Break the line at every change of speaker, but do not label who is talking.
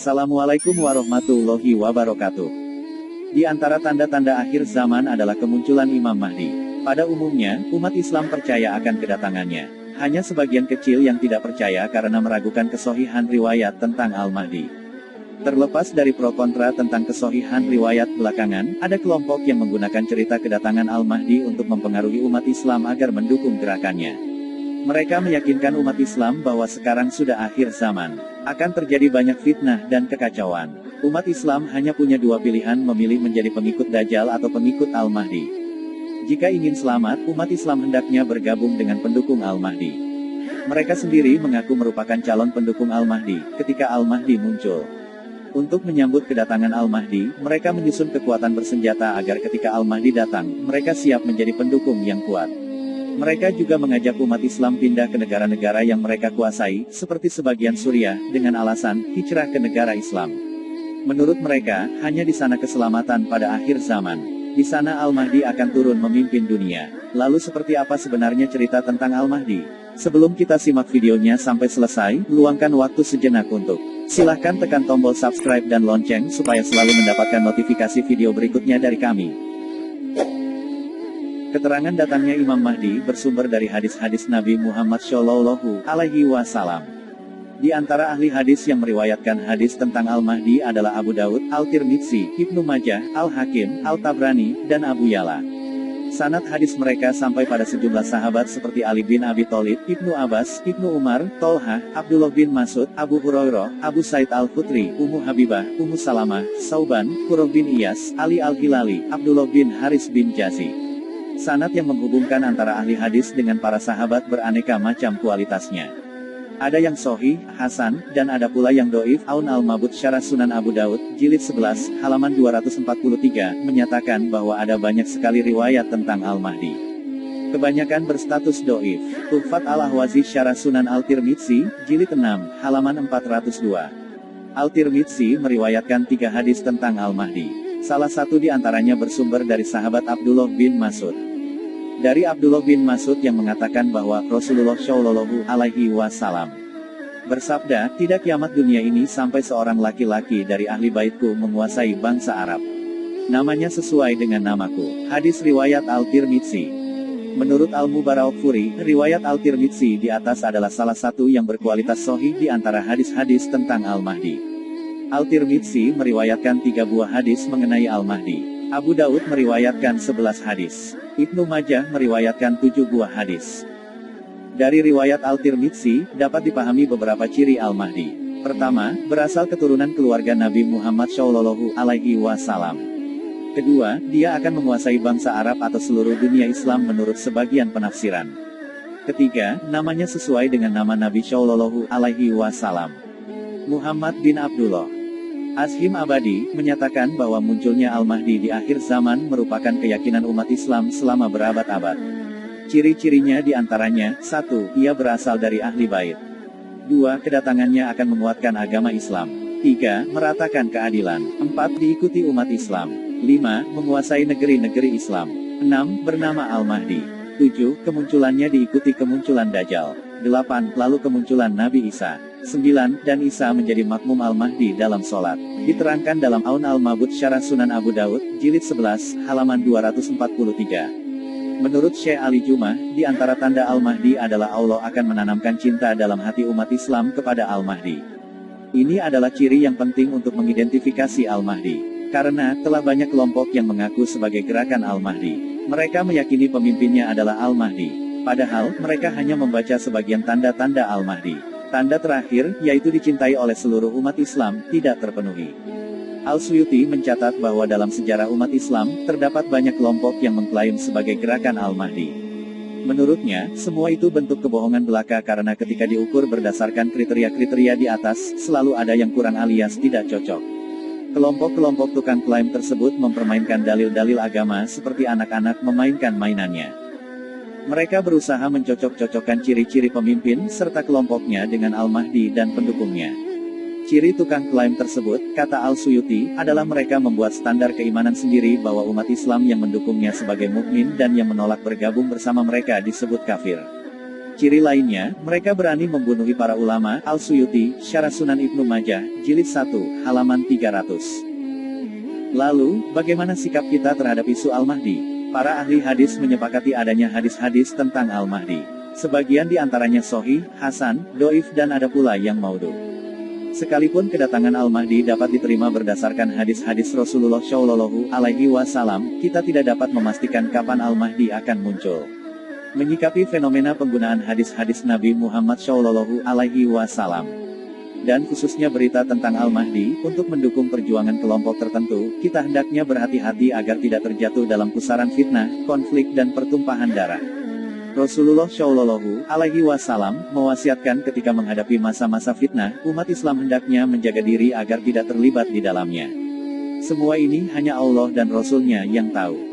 Assalamualaikum warahmatullahi wabarakatuh. Di antara tanda-tanda akhir zaman adalah kemunculan Imam Mahdi. Pada umumnya, umat Islam percaya akan kedatangannya. Hanya sebagian kecil yang tidak percaya karena meragukan kesohihan riwayat tentang Al-Mahdi. Terlepas dari pro kontra tentang kesohihan riwayat belakangan, ada kelompok yang menggunakan cerita kedatangan Al-Mahdi untuk mempengaruhi umat Islam agar mendukung gerakannya. Mereka meyakinkan umat Islam bahwa sekarang sudah akhir zaman. Akan terjadi banyak fitnah dan kekacauan. Umat Islam hanya punya dua pilihan, memilih menjadi pengikut Dajjal atau pengikut Al-Mahdi. Jika ingin selamat, umat Islam hendaknya bergabung dengan pendukung Al-Mahdi. Mereka sendiri mengaku merupakan calon pendukung Al-Mahdi ketika Al-Mahdi muncul. Untuk menyambut kedatangan Al-Mahdi, mereka menyusun kekuatan bersenjata agar ketika Al-Mahdi datang, mereka siap menjadi pendukung yang kuat. Mereka juga mengajak umat Islam pindah ke negara-negara yang mereka kuasai, seperti sebagian Suriah, dengan alasan hijrah ke negara Islam. Menurut mereka, hanya di sana keselamatan pada akhir zaman. Di sana Al-Mahdi akan turun memimpin dunia. Lalu seperti apa sebenarnya cerita tentang Al-Mahdi? Sebelum kita simak videonya sampai selesai, luangkan waktu sejenak untuk silahkan tekan tombol subscribe dan lonceng supaya selalu mendapatkan notifikasi video berikutnya dari kami. Keterangan datangnya Imam Mahdi bersumber dari hadis-hadis Nabi Muhammad Shallallahu Alaihi Wasallam. Di antara ahli hadis yang meriwayatkan hadis tentang Al-Mahdi adalah Abu Daud, Al-Tirmidzi, Ibnu Majah, Al-Hakim, Al-Tabrani, dan Abu Ya'la. Sanad hadis mereka sampai pada sejumlah sahabat seperti Ali bin Abi Thalib, Ibnu Abbas, Ibnu Umar, Tolha, Abdullah bin Mas'ud, Abu Hurairah, Abu Said Al-Khudri, Ummu Habibah, Ummu Salamah, Sauban, Qurrah bin Iyas, Ali Al-Hilali, Abdullah bin Haris bin Jazi. Sanad yang menghubungkan antara ahli hadis dengan para sahabat beraneka macam kualitasnya. Ada yang sahih, hasan, dan ada pula yang doif. Aun al-Mabud Syarah Sunan Abu Daud, jilid 11, halaman 243, menyatakan bahwa ada banyak sekali riwayat tentang Al-Mahdi. Kebanyakan berstatus doif. Tuhfat al-Ahwazi Syarah Sunan Al-Tirmidzi, jilid 6, halaman 402. Al-Tirmidzi meriwayatkan 3 hadis tentang Al-Mahdi. Salah satu di antaranya bersumber dari sahabat Abdullah bin Mas'ud. Dari Abdullah bin Mas'ud yang mengatakan bahwa Rasulullah Shallallahu Alaihi Wasallam bersabda, tidak kiamat dunia ini sampai seorang laki-laki dari ahli baitku menguasai bangsa Arab. Namanya sesuai dengan namaku. Hadis riwayat Al-Tirmidzi. Menurut Al-Mubarakfuri, riwayat Al-Tirmidzi di atas adalah salah satu yang berkualitas sahih di antara hadis-hadis tentang Al-Mahdi. Al-Tirmidzi meriwayatkan 3 buah hadis mengenai Al-Mahdi. Abu Daud meriwayatkan 11 hadis. Ibnu Majah meriwayatkan 7 buah hadis. Dari riwayat Al-Tirmidzi, dapat dipahami beberapa ciri Al-Mahdi. Pertama, berasal keturunan keluarga Nabi Muhammad Shallallahu Alaihi Wasallam. Kedua, dia akan menguasai bangsa Arab atau seluruh dunia Islam menurut sebagian penafsiran. Ketiga, namanya sesuai dengan nama Nabi Shallallahu Alaihi Wasallam. Muhammad bin Abdullah Ashim Abadi menyatakan bahwa munculnya Al-Mahdi di akhir zaman merupakan keyakinan umat Islam selama berabad-abad. Ciri-cirinya diantaranya, 1. Ia berasal dari ahli bait. 2. Kedatangannya akan menguatkan agama Islam. 3. Meratakan keadilan. 4. Diikuti umat Islam. 5. Menguasai negeri-negeri Islam. 6. Bernama Al-Mahdi. 7. Kemunculannya diikuti kemunculan Dajjal. 8. Lalu kemunculan Nabi Isa. 9. Dan Isa menjadi makmum Al-Mahdi dalam sholat. Diterangkan dalam Aun al-Mabud Syarah Sunan Abu Daud, jilid 11, halaman 243. Menurut Syekh Ali Jumah, di antara tanda Al-Mahdi adalah Allah akan menanamkan cinta dalam hati umat Islam kepada Al-Mahdi. Ini adalah ciri yang penting untuk mengidentifikasi Al-Mahdi. Karena, telah banyak kelompok yang mengaku sebagai gerakan Al-Mahdi. Mereka meyakini pemimpinnya adalah Al-Mahdi. Padahal, mereka hanya membaca sebagian tanda-tanda Al-Mahdi. Tanda terakhir, yaitu dicintai oleh seluruh umat Islam, tidak terpenuhi. Al-Suyuti mencatat bahwa dalam sejarah umat Islam, terdapat banyak kelompok yang mengklaim sebagai gerakan Al-Mahdi. Menurutnya, semua itu bentuk kebohongan belaka karena ketika diukur berdasarkan kriteria-kriteria di atas, selalu ada yang kurang alias tidak cocok. Kelompok-kelompok tukang klaim tersebut mempermainkan dalil-dalil agama seperti anak-anak memainkan mainannya. Mereka berusaha mencocok-cocokkan ciri-ciri pemimpin serta kelompoknya dengan Al-Mahdi dan pendukungnya. Ciri tukang klaim tersebut, kata Al-Suyuti, adalah mereka membuat standar keimanan sendiri bahwa umat Islam yang mendukungnya sebagai mukmin dan yang menolak bergabung bersama mereka disebut kafir. Ciri lainnya, mereka berani membunuh para ulama. Al-Suyuti, Syarah Sunan Ibnu Majah, Jilid 1, halaman 300. Lalu, bagaimana sikap kita terhadap isu Al-Mahdi? Para ahli hadis menyepakati adanya hadis-hadis tentang Al-Mahdi. Sebagian di antaranya sahih, hasan, doif dan ada pula yang maudhu. Sekalipun kedatangan Al-Mahdi dapat diterima berdasarkan hadis-hadis Rasulullah Shallallahu Alaihi Wasallam, kita tidak dapat memastikan kapan Al-Mahdi akan muncul. Menyikapi fenomena penggunaan hadis-hadis Nabi Muhammad Shallallahu Alaihi Wasallam, dan khususnya berita tentang Al-Mahdi, untuk mendukung perjuangan kelompok tertentu, kita hendaknya berhati-hati agar tidak terjatuh dalam pusaran fitnah, konflik dan pertumpahan darah. Rasulullah Shallallahu Alaihi Wasallam mewasiatkan ketika menghadapi masa-masa fitnah, umat Islam hendaknya menjaga diri agar tidak terlibat di dalamnya. Semua ini hanya Allah dan Rasul-Nya yang tahu.